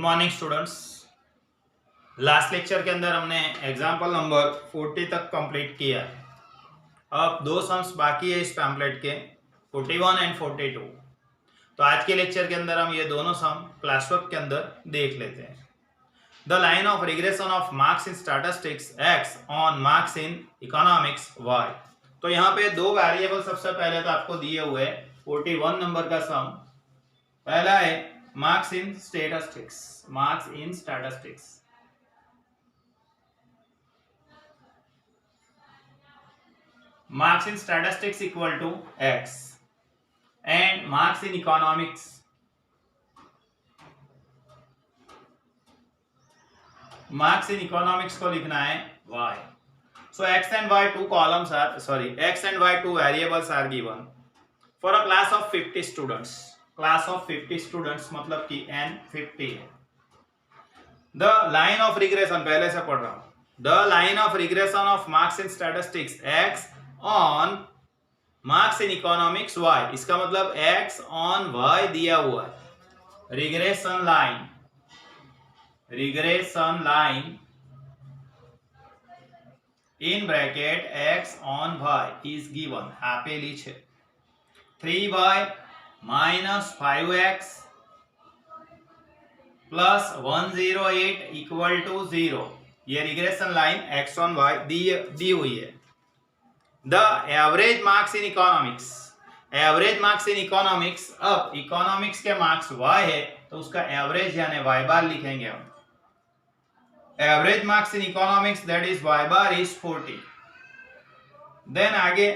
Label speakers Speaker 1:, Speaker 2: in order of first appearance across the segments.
Speaker 1: Morning students. Last lecture के अंदर हमने एग्जाम्पल नंबर 40 तक कंप्लीट किया है। अब दो सम्स बाकी है इस पैम्पलेट के, 41 एंड 42। तो आज के लेक्चर के अंदर हम ये दोनों सम क्लास वर्क के अंदर देख लेते हैं। The line of regression of marks in statistics x on marks in economics y. तो यहाँ पे दो वेरिएबल सबसे पहले तो आपको दिए हुए 41 नंबर का सम। पहला है marks in statistics, marks in statistics, marks in statistics equal to x and marks in economics, marks in economics को लिखना है y. So x and y two columns are x and y two variables are given for a class of 50 students. Class of 50 students मतलब कि n 50 है। The line of regression पहले से पढ़ रहा हूं। The line of regression of marks in statistics x on marks in economics y। इसका मतलब x ऑन y दिया हुआ है। Regression line in bracket x on y is given આપેલી છે 3y minus 5x plus 108 equal to 0। ये regression line x on y दी हुई है। The average marks in economics, average marks in economics, अब economics के मार्क्स y है तो उसका एवरेज यानी y बार लिखेंगे हम। Average marks in economics that is y bar is 40। Then आगे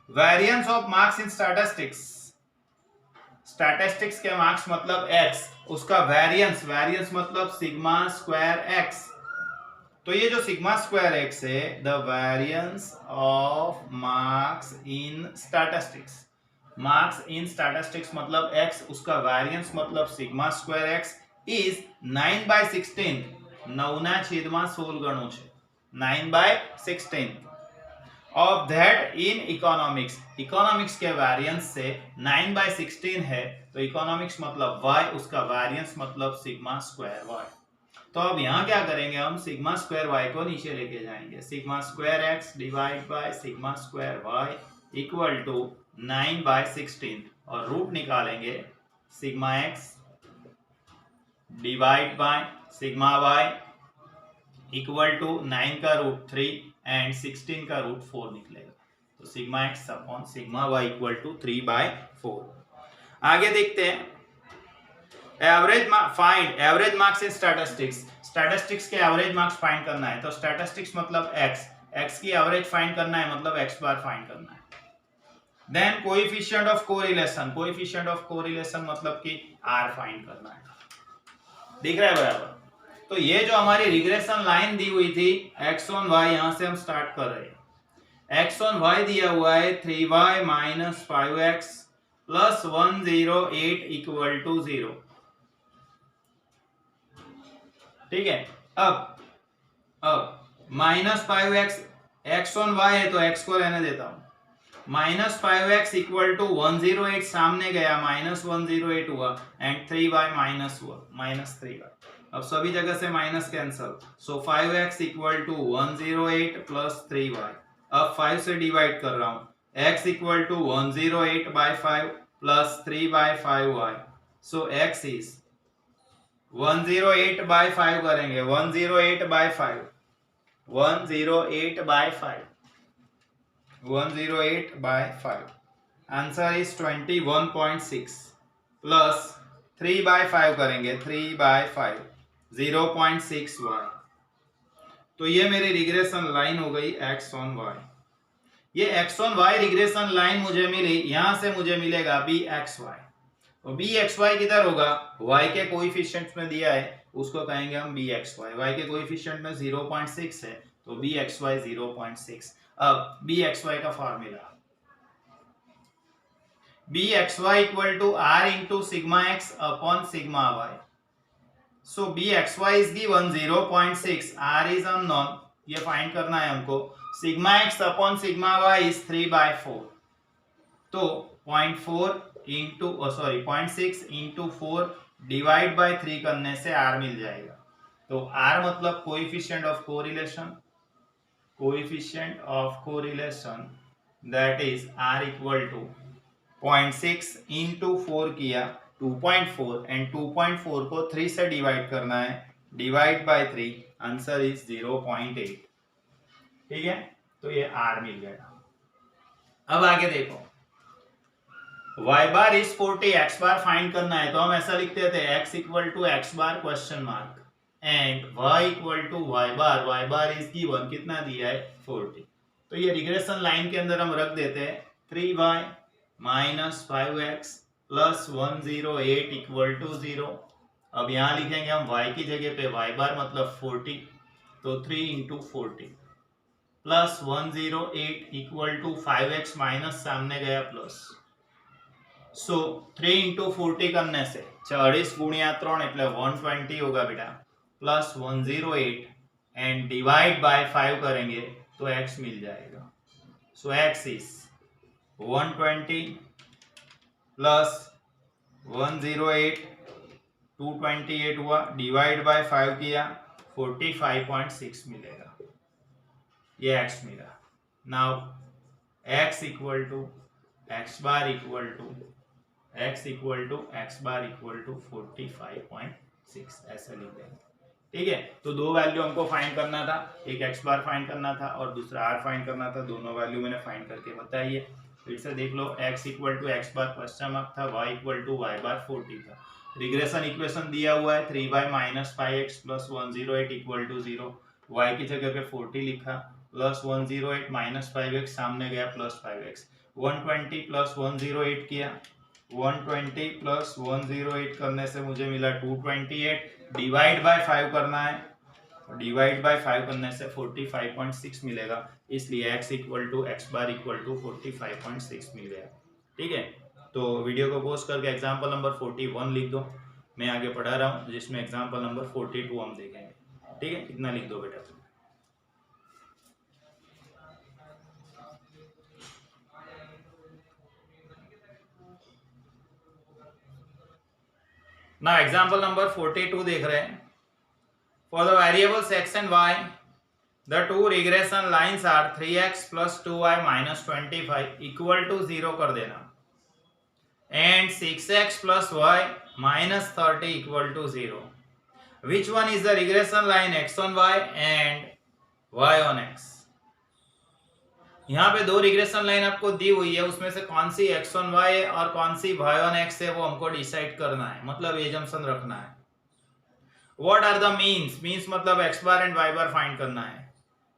Speaker 1: variance of marks in statistics, statistics के मार्क्स मतलब x, उसका वेरिएंस मतलब सिग्मा स्क्वायर x। तो ये जो सिग्मा स्क्वायर x है, the variance of marks in statistics, marks in statistics मतलब x, उसका वेरिएंस मतलब सिग्मा स्क्वायर x इज 9/16। 9/16 ગણું છે 9/16 of that in economics. Economics के वेरिएंस से 9/16 है तो इकोनॉमिक्स मतलब y, उसका वेरिएंस मतलब सिग्मा स्क्वायर y। तो अब यहाँ क्या करेंगे हम, सिग्मा स्क्वायर y को नीचे लेके जाएंगे। Sigma square x divide by sigma square y equal to 9/16 और रूट निकालेंगे। Sigma x divide by sigma y equal to 9 का रूट 3 एंड 16 का रूट 4 निकलेगा। तो sigma x upon sigma y equal to 3/4। आगे देखते हैं average marks in statistics. Statistics के एवरेज मार्क्स फाइंड करना है तो स्टैटिस्टिक्स मतलब x की एवरेज फाइंड करना है मतलब x बार फाइंड करना है। देन कोएफिशिएंट ऑफ कोरिलेशन मतलब कि r फाइंड करना है। दिख रहा है बराबर। तो ये जो हमारी रिग्रेशन लाइन दी हुई थी x ऑन y, यहां से हम स्टार्ट कर रहे हैं। x ऑन y दिया हुआ है 3y minus 5x plus 108 equal to 0। ठीक है। अब minus 5x, x on y है तो x को रहने देता हूं। माइनस 5x इक्वल टू 108 सामने गया, माइनस 108 हुआ एंड 3y माइनस हुआ, माइनस 3y। अब सभी जगह से minus cancel, so 5x equal to 108 plus 3y। अब 5 से डिवाइड कर रहा हूं, x equal to 108/5 plus 3/5y। So x is 108/5 करेंगे, 108/5, 108/5 आंसर इज 21.6 प्लस 3/5 करेंगे, 3/5 0.6y। तो ये मेरी रिग्रेशन लाइन हो गई x ऑन y। ये x on y regression line मुझे मिली, यहां से मुझे मिलेगा bxy। और bxy किधर होगा, y के कोएफिशिएंट्स में दिया है उसको कहेंगे हम bxy। y के कोएफिशिएंट में 0.6 है तो bxy 0.6। अब bxy का formula bxy equal to r into sigma x upon sigma y। So bxy is given 0.6, r is unknown, ये फाइंड करना है हमको। Sigma x upon sigma y is 3/4। तो 0.6 into 4 डिवाइड बाय 3 करने से r मिल जाएगा। तो r मतलब coefficient of correlation, coefficient of correlation that is r equal to 0.6 into 4 किया 2.4 एंड 2.4 को 3 से डिवाइड करना है, डिवाइड बाय 3, आंसर इज 0.8। ठीक है, तो ये r मिल गया। अब आगे देखो, y bar is 40, x bar find करना है, तो हम ऐसा लिखते थे x equal to x bar question mark and y equal to y bar is given, कितना दिया है 40। तो ये रिग्रेशन लाइन के अंदर हम रख देते हैं 3y minus 5x plus 108 equal to 0। अब यहाँ लिखेंगे हम y की जगह पे y बार मतलब 40, तो 3 into 40 plus 108 equal to 5x minus सामने गया प्लस। सो 3 इंटू 40 करने से 40 गुणिया 3 એટલે 120 होगा बेटा, प्लस 108 एंड डिवाइड बाय 5 करेंगे तो x मिल जाएगा। सो x इज 120 प्लस 108, 228 हुआ, डिवाइड बाय 5 किया 45.6 मिलेगा, ये x मिला। Now x equal to x bar equal to x equal to x bar equal to 45.6 ऐसा लिख देंगे। ठीक है, तो दो वैल्यू हमको फाइंड करना था, एक x बार फाइंड करना था और दूसरा r फाइंड करना था। दोनों वैल्यू मैंने फाइंड करके बताई है, फिर से देख लो। x equal to x bar question mark था, y equal to y bar 40 था। रिग्रेशन इक्वेशन दिया हुआ है 3y minus 5x plus 108 equal to 0, y की जगह पे 40 लिखा, प्लस 108 माइनस 5x सामने गया प्लस 5x, 120 प्लस 108 किया, 120 प्लस 108 करने से मुझे मिला 228, डिवाइड बाय 5 करना है, डिवाइड बाय 5 करने से 45.6 मिलेगा, इसलिए x equal to x bar equal to 45.6 मिल गया। ठीक है, तो वीडियो को पॉज करके एग्जांपल नंबर 41 लिख दो, मैं आगे पढ़ा रहा हूँ जिसमें एग्जांपल नंबर 42 हम देखेंगे। ठीक है, इतना लिख दो बेटा। Now example number 42 देख रहे हैं। For the variables x and y, the two regression lines are 3x plus 2y minus 25 equal to 0 कर देना, and 6x plus y minus 30 equal to 0. Which one is the regression line x on y and y on x? यहाँ पे दो regression line आपको दी हुई है, उसमें से कौन सी x on y है और कौन सी y on x है वो हमको डिसाइड करना है, मतलब एजम्पशन रखना है। What are the means? Means मतलब x bar and y bar find करना है।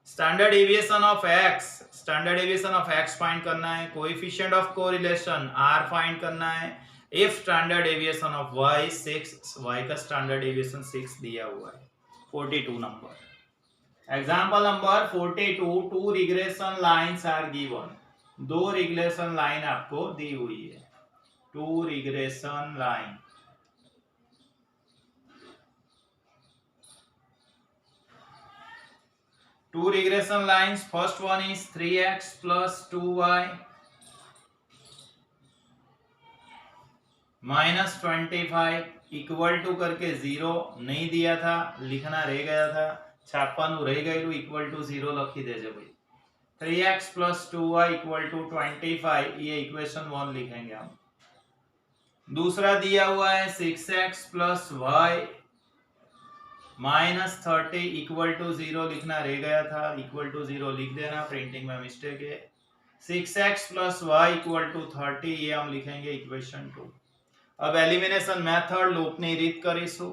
Speaker 1: Standard deviation of x, standard deviation of x find करना है। Coefficient of correlation r find करना है। If standard deviation of y 6, y का standard deviation 6 दिया हुआ है। 42 number. Example number 42, two regression lines are given, दो रिग्रेशन लाइन आपको दी हुई है, two regression line. Two regression lines, first one is 3x plus 2y minus 25 equal to करके 0 नहीं दिया था, लिखना रह गया था, छापવાનું रह गયું, इक्वल टू 0 लखी देजे भाई। 3x plus 2y equal to 25, ये इक्वेशन 1 लिखेंगे हम। दूसरा दिया हुआ है 6x plus y minus 30 equal to 0, लिखना रह गया था, इक्वल टू 0 लिख देना, प्रिंटिंग में मिस्टेक है। 6x plus y equal to 30, ये हम लिखेंगे इक्वेशन 2। अब एलिमिनेशन मेथड लूपनी रीत करीशु।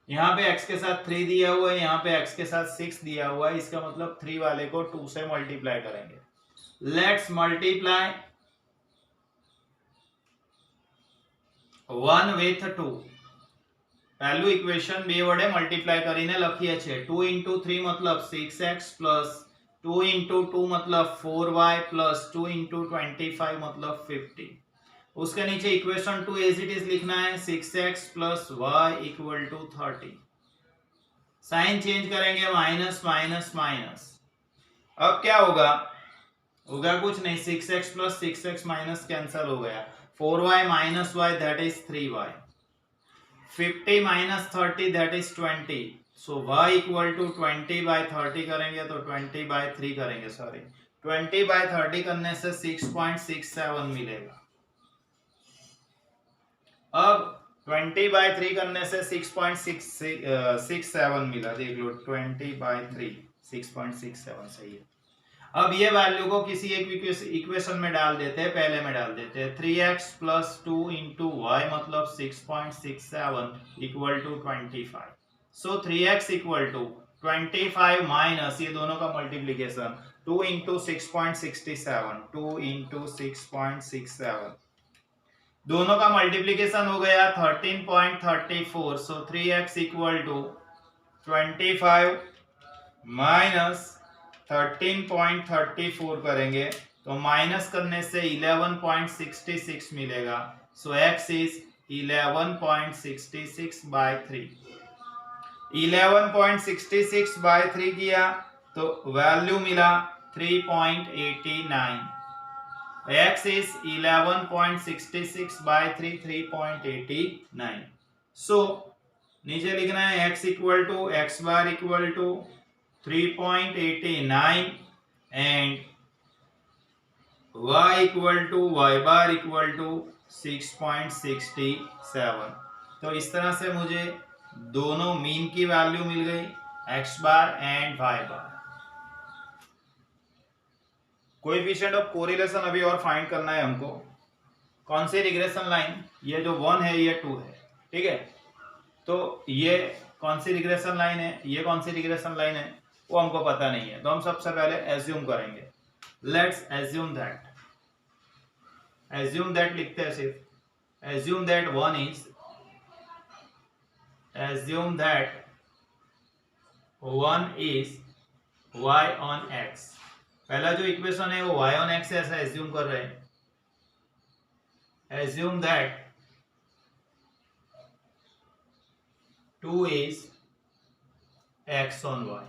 Speaker 1: यहाँ पे x के साथ 3 दिया हुआ है, यहाँ पे x के साथ 6 दिया हुआ है, इसका मतलब 3 वाले को 2 से मल्टीप्लाई करेंगे। Let's multiply 1 with 2। पहलू इक्वेशन बे वडे मल्टीप्लाई करीने लखीए छे। 2 into 3 मतलब 6x प्लस 2 into 2 मतलब 4y प्लस 2 into 25 मतलब 50। उसके नीचे इक्वेशन 2 एज इट इज लिखना है, 6x plus y equal to 30। Sign change करेंगे, माइनस माइनस माइनस। अब क्या होगा? होगा कुछ नहीं, 6x plus 6x minus cancel हो गया, 4y minus y that is 3y। 50 minus 30 that is 20. So y equal to 20 by 30 करेंगे तो 20 by 3 करेंगे, सॉरी 20 by 30 करने से 6.67 मिलेगा। अब 20 by 3 करने से 6.67 मिला, देख लो 20 by 3 6.67 सही है। अब ये वैल्यू को किसी एक इक्वेशन में डाल देते हैं, पहले में डाल देते हैं 3x प्लस 2 इंटू वाई मतलब 6.67 equal to 25। So 3x equal to 25 minus ये दोनों का मल्टीप्लीकेशन 2 इंटू 6.67, 2 इंटू 6.67 दोनों का मल्टीप्लीकेशन हो गया 13.34। सो 3x इक्वल टू 25 माइनस 13.34 करेंगे तो माइनस करने से 11.66 मिलेगा। सो x इज 11.66 बाय 3। 11.66 बाय 3 किया तो वैल्यू मिला 3.89। x is 11.66 by 3, 3.89। so नीचे लिखना है x equal to x bar equal to 3.89 and y equal to y bar equal to 6.67। तो इस तरह से मुझे दोनों मीन की वैल्यू मिल गई x bar and y bar. Coefficient of correlation अभी और फाइंड करना है हमको। कौन सी रिग्रेशन लाइन, ये जो 1 है ये 2 है, ठीक है। तो ये कौन सी रिग्रेशन लाइन है, ये कौन सी रिग्रेशन लाइन है वो हमको पता नहीं है, तो हम सबसे पहले एज्यूम करेंगे। लेट्स एज्यूम दैट लिखते हैं सिर्फ, assume that 1 is, assume that 1 is y on x। पहला जो इक्वेशन है वो y on x है, ऐसा एज्यूम कर रहे हैं। Assume that 2 is x on y।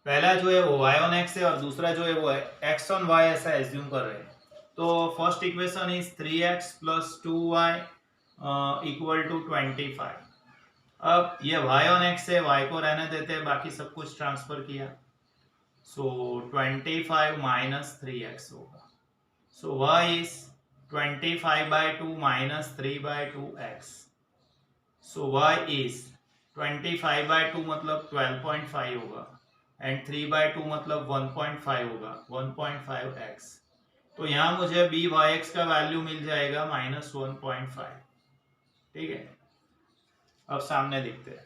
Speaker 1: पहला जो है वो y on x है और दूसरा जो है वो x on y, ऐसा एज्यूम कर रहे हैं। तो first equation is 3x plus 2y equal to 25। अब ये y on x है, y को रहने देते हैं, बाकी सब कुछ ट्रांसफर किया। सो 25 माइनस 3x होगा। सो y is 25 by 2 minus 3 by 2x। So y is 25 by 2 मतलब 12.5 होगा एंड 3 by 2 मतलब 1.5 होगा, 1.5x। तो यहाँ मुझे b/x का वैल्यू मिल जाएगा माइनस 1.5, ठीक है। अब सामने लिखते हैं।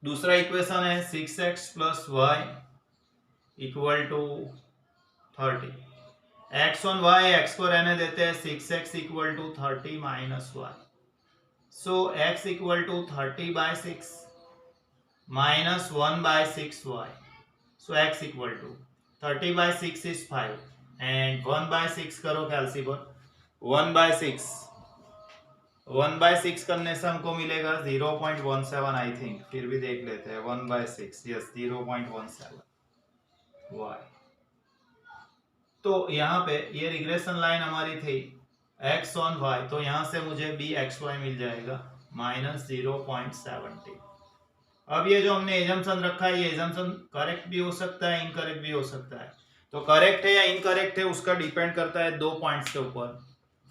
Speaker 1: दूसरा इक्वेशन है 6x plus y equal to 30। x on y, x को रहने देते हैं, 6x equal to 30 minus y। So x equal to 30 by 6 minus 1 by 6y। So x equal to 30 by 6 is 5 and 1 by 6 करो कैलसिबर, 1 by 6, 1 by 6 करने से हमको मिलेगा 0.17 I think, फिर भी देख लेते हैं। 1 बाय 6 यस 0.17 y। तो यहाँ पे ये रिग्रेशन लाइन हमारी थी x ऑन y, तो यहाँ से मुझे bxy मिल जाएगा माइनस 0.70। अब ये जो हमने एजम्पशन रखा है, ये एजम्पशन करेक्ट भी हो सकता है, इनकरेक्ट भी हो सकता है। तो करेक्ट है या इनकरेक्ट है उसका डिपेंड करता है दो पॉइंट्स के ऊपर।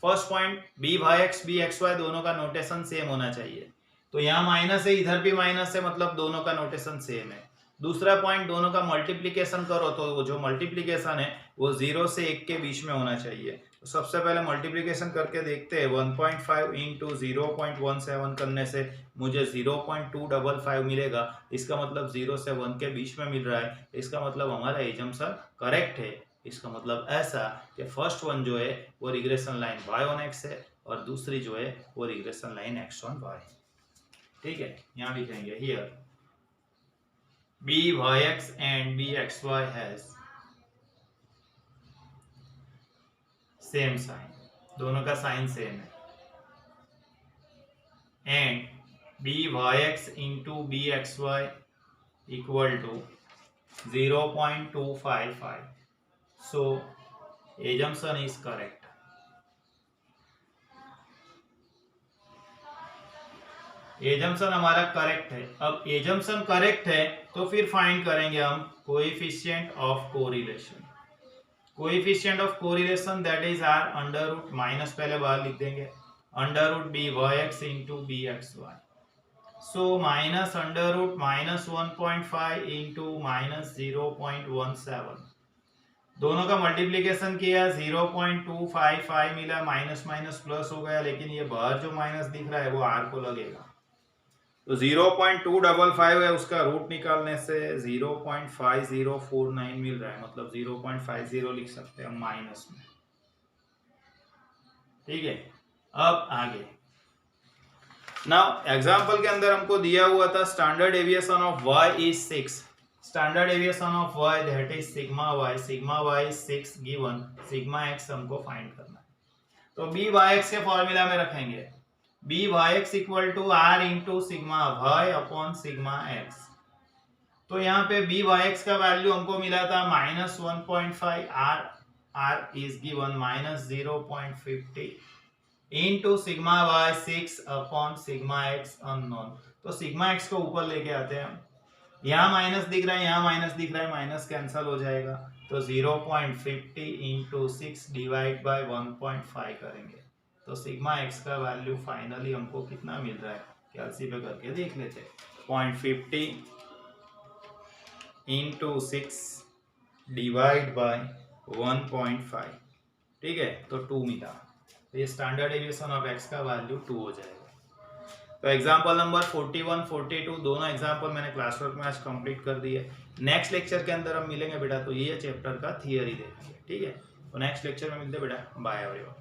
Speaker 1: फर्स्ट पॉइंट b/x bxy दोनों का नोटेशन सेम होना चाहिए, तो यहाँ माइनस है, इधर भी माइनस है, मतलब दोनों का नोटेशन सेम है। दूसरा पॉइंट, दोनों का मल्टीप्लिकेशन करो तो वो जो मल्टीप्लिकेशन है वो 0 से 1 के बीच में होना चाहिए। तो सबसे पहले मल्टीप्लिकेशन करके देखते हैं। 1.5 इंटू 0.17 करने से मुझे 0.255 मिलेगा। इसका मतलब 0 से 1 के बीच में मिल रहा है, इसका मतलब हमारा एजम्पशन करेक्ट है। इसका मतलब ऐसा कि फर्स्ट वन जो है वो regression line y on x है और दूसरी जो है वो regression line x on y। ठीक है, यहाँ लिखेंगे here b/x and bxy has same sign, दोनों का साइन सेम है, and b/x into bxy equal to 0.255. So assumption is correct. Assumption हमारा करेक्ट है। अब एजम्पशन करेक्ट है तो फिर फाइंड करेंगे हम coefficient of correlation. Coefficient of correlation that is r under root, minus पहले बाहर लिख देंगे, under root b y x into b x y. So minus under root minus 1.5 into minus 0.17, दोनों का मल्टीप्लीकेशन किया 0.255 मिला, माइनस माइनस प्लस हो गया, लेकिन ये बाहर जो माइनस दिख रहा है वो आर को लगेगा, तो 0.255 है, उसका रूट निकालने से 0.5049 मिल रहा है, मतलब 0.50 लिख सकते हैं हम माइनस में। ठीक है, अब आगे नाउ एग्जांपल के अंदर हमको दिया हुआ था standard deviation of y is 6, standard deviation of y that is sigma y is 6 given, sigma x हमको फाइंड करना है। तो बी वाई एक्स के फॉर्मूला में रखेंगे b y x equal to r into sigma y upon sigma x. तो यहाँ पे बी वाई एक्स का वैल्यू हमको मिला था -1.5, r is given -0.50 into sigma y 6 upon sigma x unknown. तो सिग्मा एक्स को ऊपर लेके आते हैं हम, यहाँ माइनस दिख रहा है, यहाँ माइनस दिख रहा है, माइनस कैंसल हो जाएगा, तो 0.50 इंटू 6 डिवाइड बाय 1.5 करेंगे, तो सिग्मा एक्स का वैल्यू फाइनली हमको कितना मिल रहा है, कैलसी पे करके देख लेते हैं, 0.50 इंटू 6 डिवाइड बाय 1.5, ठीक है, तो 2 मिला। तो ये स्टैंडर्ड डेविएशन ऑफ एक्स का वैल्यू 2 हो जाएगा। तो एग्जाम्पल नंबर 41, 42 दोनों एग्जाम्पल मैंने क्लास वर्क में आज कंप्लीट कर दिए। नेक्स्ट लेक्चर के अंदर हम मिलेंगे बेटा, तो ये चैप्टर का थियरी देखेंगे, ठीक है। तो नेक्स्ट लेक्चर में मिलते हैं बेटा, बाय एवरीवन।